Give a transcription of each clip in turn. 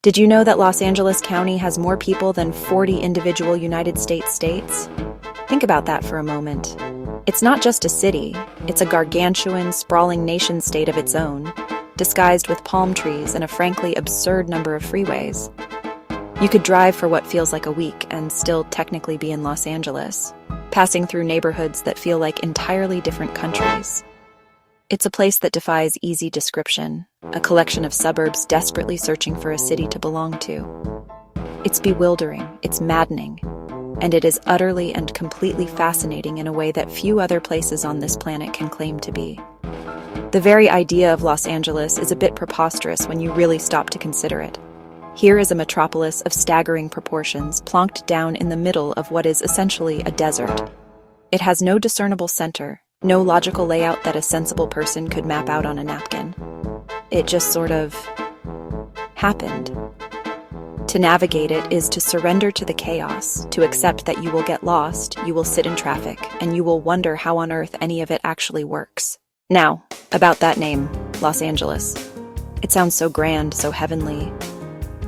Did you know that Los Angeles County has more people than 40 individual United States states? Think about that for a moment. It's not just a city, it's a gargantuan, sprawling nation-state of its own, disguised with palm trees and a frankly absurd number of freeways. You could drive for what feels like a week and still technically be in Los Angeles, passing through neighborhoods that feel like entirely different countries. It's a place that defies easy description, a collection of suburbs desperately searching for a city to belong to. It's bewildering, it's maddening, and it is utterly and completely fascinating in a way that few other places on this planet can claim to be. The very idea of Los Angeles is a bit preposterous when you really stop to consider it. Here is a metropolis of staggering proportions, plonked down in the middle of what is essentially a desert. It has no discernible center, no logical layout that a sensible person could map out on a napkin. It just sort of happened. To navigate it is to surrender to the chaos, to accept that you will get lost, you will sit in traffic, and you will wonder how on earth any of it actually works. Now, about that name, Los Angeles. It sounds so grand, so heavenly.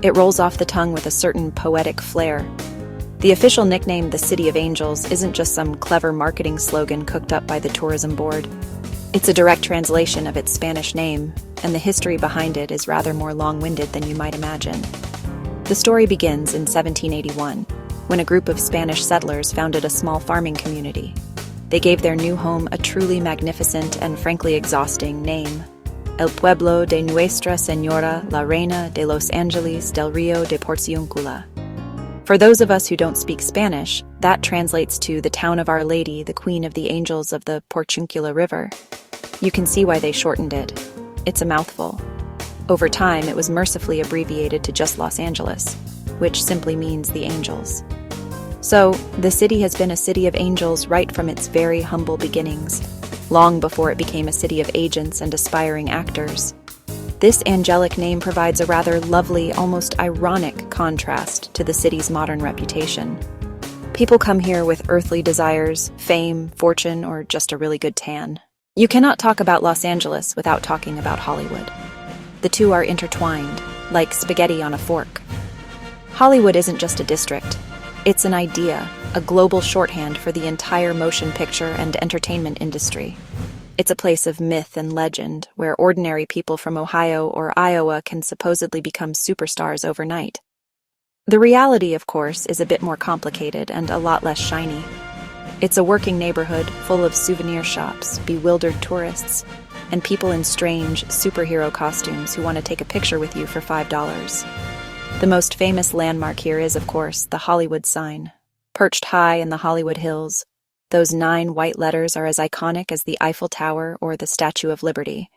It rolls off the tongue with a certain poetic flair. The official nickname, the City of Angels, isn't just some clever marketing slogan cooked up by the tourism board. It's a direct translation of its Spanish name, and the history behind it is rather more long-winded than you might imagine. The story begins in 1781, when a group of Spanish settlers founded a small farming community. They gave their new home a truly magnificent and frankly exhausting name: El Pueblo de Nuestra Señora la Reina de los Ángeles del Río de Porciúncula. For those of us who don't speak Spanish, that translates to the town of Our Lady, the Queen of the Angels of the Porciúncula River. You can see why they shortened it. It's a mouthful. Over time, it was mercifully abbreviated to just Los Angeles, which simply means the angels. So, the city has been a city of angels right from its very humble beginnings, long before it became a city of agents and aspiring actors. This angelic name provides a rather lovely, almost ironic contrast to the city's modern reputation. People come here with earthly desires, fame, fortune, or just a really good tan. You cannot talk about Los Angeles without talking about Hollywood. The two are intertwined, like spaghetti on a fork. Hollywood isn't just a district. It's an idea, a global shorthand for the entire motion picture and entertainment industry. It's a place of myth and legend, where ordinary people from Ohio or Iowa can supposedly become superstars overnight. The reality, of course, is a bit more complicated and a lot less shiny. It's a working neighborhood full of souvenir shops, bewildered tourists, and people in strange, superhero costumes who want to take a picture with you for $5. The most famous landmark here is, of course, the Hollywood sign. Perched high in the Hollywood Hills, those 9 white letters are as iconic as the Eiffel Tower or the Statue of Liberty.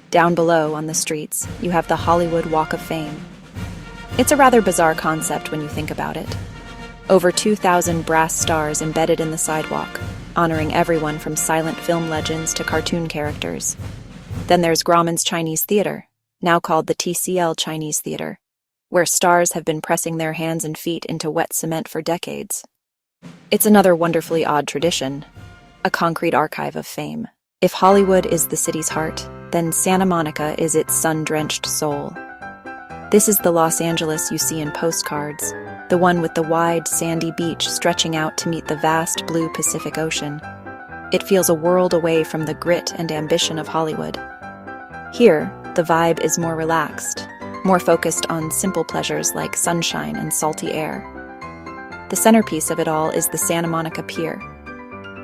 Down below, on the streets, you have the Hollywood Walk of Fame. It's a rather bizarre concept when you think about it. Over 2,000 brass stars embedded in the sidewalk, honoring everyone from silent film legends to cartoon characters. Then there's Grauman's Chinese Theater, now called the TCL Chinese Theater, where stars have been pressing their hands and feet into wet cement for decades. It's another wonderfully odd tradition, a concrete archive of fame. If Hollywood is the city's heart, then Santa Monica is its sun-drenched soul. This is the Los Angeles you see in postcards, the one with the wide, sandy beach stretching out to meet the vast blue Pacific Ocean. It feels a world away from the grit and ambition of Hollywood. Here, the vibe is more relaxed, more focused on simple pleasures like sunshine and salty air. The centerpiece of it all is the Santa Monica Pier.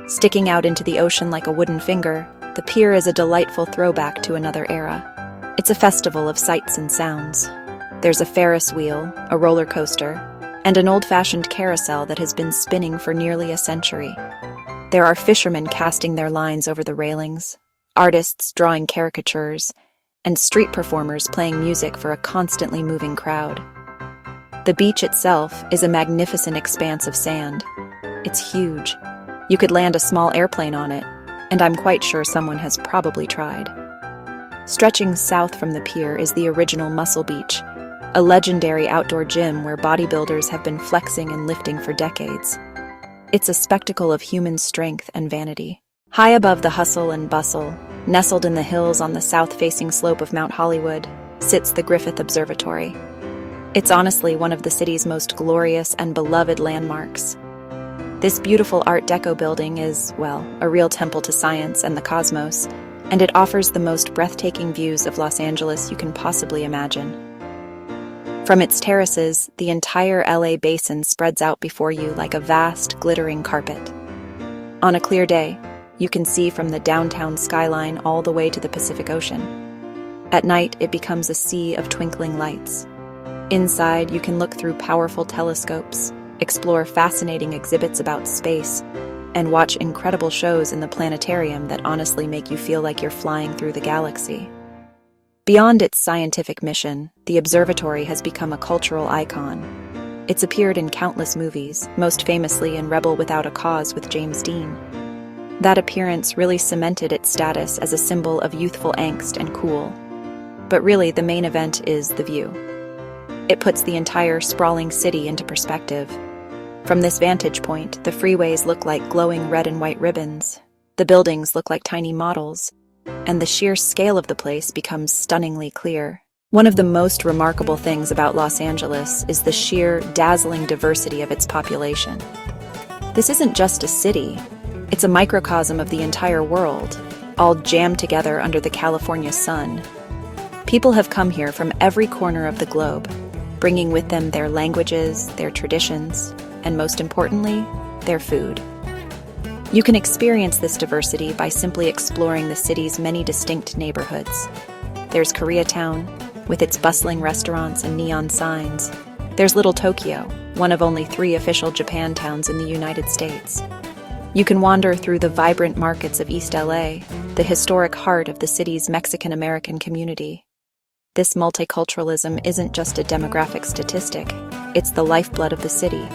Sticking out into the ocean like a wooden finger, the pier is a delightful throwback to another era. It's a festival of sights and sounds. There's a Ferris wheel, a roller coaster, and an old-fashioned carousel that has been spinning for nearly a century. There are fishermen casting their lines over the railings, artists drawing caricatures, and street performers playing music for a constantly moving crowd. The beach itself is a magnificent expanse of sand. It's huge. You could land a small airplane on it, and I'm quite sure someone has probably tried. Stretching south from the pier is the original Muscle Beach, a legendary outdoor gym where bodybuilders have been flexing and lifting for decades. It's a spectacle of human strength and vanity. High above the hustle and bustle, nestled in the hills on the south-facing slope of Mount Hollywood, sits the Griffith Observatory. It's honestly one of the city's most glorious and beloved landmarks. This beautiful Art Deco building is, well, a real temple to science and the cosmos, and it offers the most breathtaking views of Los Angeles you can possibly imagine. From its terraces, the entire LA basin spreads out before you like a vast, glittering carpet. On a clear day, you can see from the downtown skyline all the way to the Pacific Ocean. At night, it becomes a sea of twinkling lights. Inside, you can look through powerful telescopes, explore fascinating exhibits about space, and watch incredible shows in the planetarium that honestly make you feel like you're flying through the galaxy. Beyond its scientific mission, the observatory has become a cultural icon. It's appeared in countless movies, most famously in Rebel Without a Cause with James Dean. That appearance really cemented its status as a symbol of youthful angst and cool. But really, the main event is the view. It puts the entire sprawling city into perspective. From this vantage point, the freeways look like glowing red and white ribbons, the buildings look like tiny models, and the sheer scale of the place becomes stunningly clear. One of the most remarkable things about Los Angeles is the sheer, dazzling diversity of its population. This isn't just a city, it's a microcosm of the entire world, all jammed together under the California sun. People have come here from every corner of the globe, bringing with them their languages, their traditions, and most importantly, their food. You can experience this diversity by simply exploring the city's many distinct neighborhoods. There's Koreatown, with its bustling restaurants and neon signs. There's Little Tokyo, one of only 3 official Japantowns in the United States. You can wander through the vibrant markets of East LA, the historic heart of the city's Mexican-American community. This multiculturalism isn't just a demographic statistic, it's the lifeblood of the city.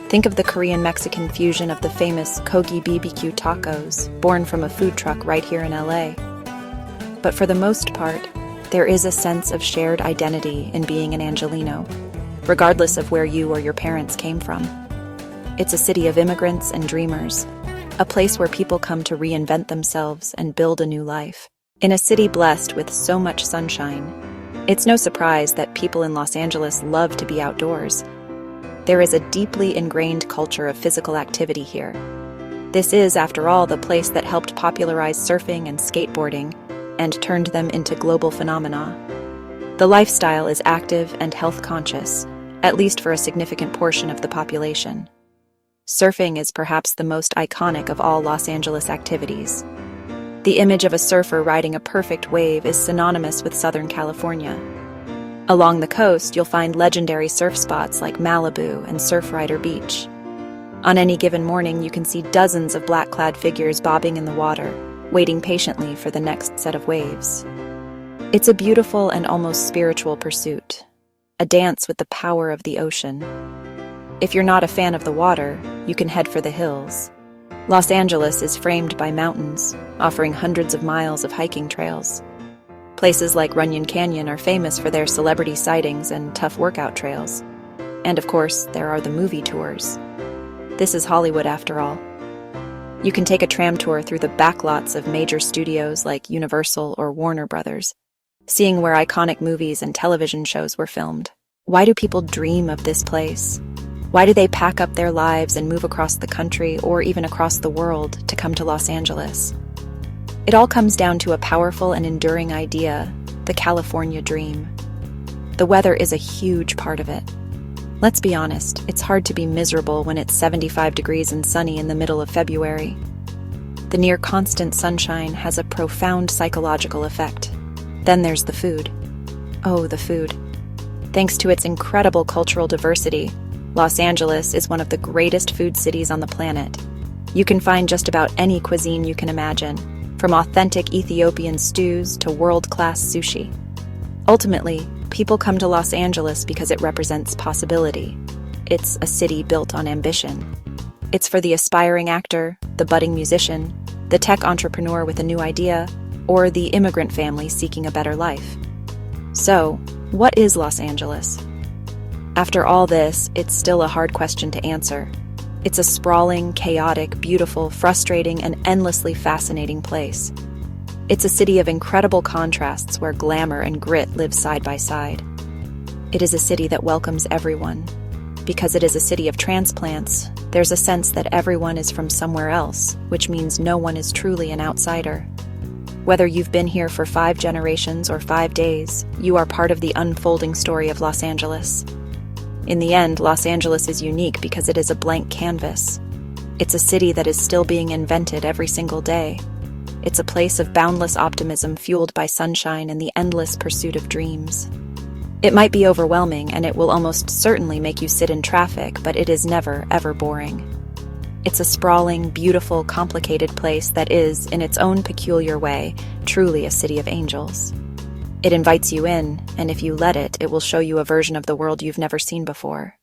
Think of the Korean-Mexican fusion of the famous Kogi BBQ tacos, born from a food truck right here in LA. But for the most part, there is a sense of shared identity in being an Angelino, regardless of where you or your parents came from. It's a city of immigrants and dreamers, a place where people come to reinvent themselves and build a new life. In a city blessed with so much sunshine, it's no surprise that people in Los Angeles love to be outdoors. There is a deeply ingrained culture of physical activity here. This is, after all, the place that helped popularize surfing and skateboarding and turned them into global phenomena. The lifestyle is active and health-conscious, at least for a significant portion of the population. Surfing is perhaps the most iconic of all Los Angeles activities. The image of a surfer riding a perfect wave is synonymous with Southern California. Along the coast, you'll find legendary surf spots like Malibu and Surfrider Beach. On any given morning, you can see dozens of black-clad figures bobbing in the water, waiting patiently for the next set of waves. It's a beautiful and almost spiritual pursuit, a dance with the power of the ocean. If you're not a fan of the water, you can head for the hills. Los Angeles is framed by mountains, offering hundreds of miles of hiking trails. Places like Runyon Canyon are famous for their celebrity sightings and tough workout trails. And of course, there are the movie tours. This is Hollywood after all. You can take a tram tour through the backlots of major studios like Universal or Warner Brothers, seeing where iconic movies and television shows were filmed. Why do people dream of this place? Why do they pack up their lives and move across the country or even across the world to come to Los Angeles? It all comes down to a powerful and enduring idea, the California dream. The weather is a huge part of it. Let's be honest, it's hard to be miserable when it's 75 degrees and sunny in the middle of February. The near-constant sunshine has a profound psychological effect. Then there's the food. Oh, the food. Thanks to its incredible cultural diversity, Los Angeles is one of the greatest food cities on the planet. You can find just about any cuisine you can imagine, from authentic Ethiopian stews to world-class sushi. Ultimately, people come to Los Angeles because it represents possibility. It's a city built on ambition. It's for the aspiring actor, the budding musician, the tech entrepreneur with a new idea, or the immigrant family seeking a better life. So, what is Los Angeles? After all this, it's still a hard question to answer. It's a sprawling, chaotic, beautiful, frustrating, and endlessly fascinating place. It's a city of incredible contrasts where glamour and grit live side by side. It is a city that welcomes everyone. Because it is a city of transplants, there's a sense that everyone is from somewhere else, which means no one is truly an outsider. Whether you've been here for 5 generations or 5 days, you are part of the unfolding story of Los Angeles. In the end, Los Angeles is unique because it is a blank canvas. It's a city that is still being invented every single day. It's a place of boundless optimism fueled by sunshine and the endless pursuit of dreams. It might be overwhelming, and it will almost certainly make you sit in traffic, but it is never, ever boring. It's a sprawling, beautiful, complicated place that is, in its own peculiar way, truly a city of angels. It invites you in, and if you let it, it will show you a version of the world you've never seen before.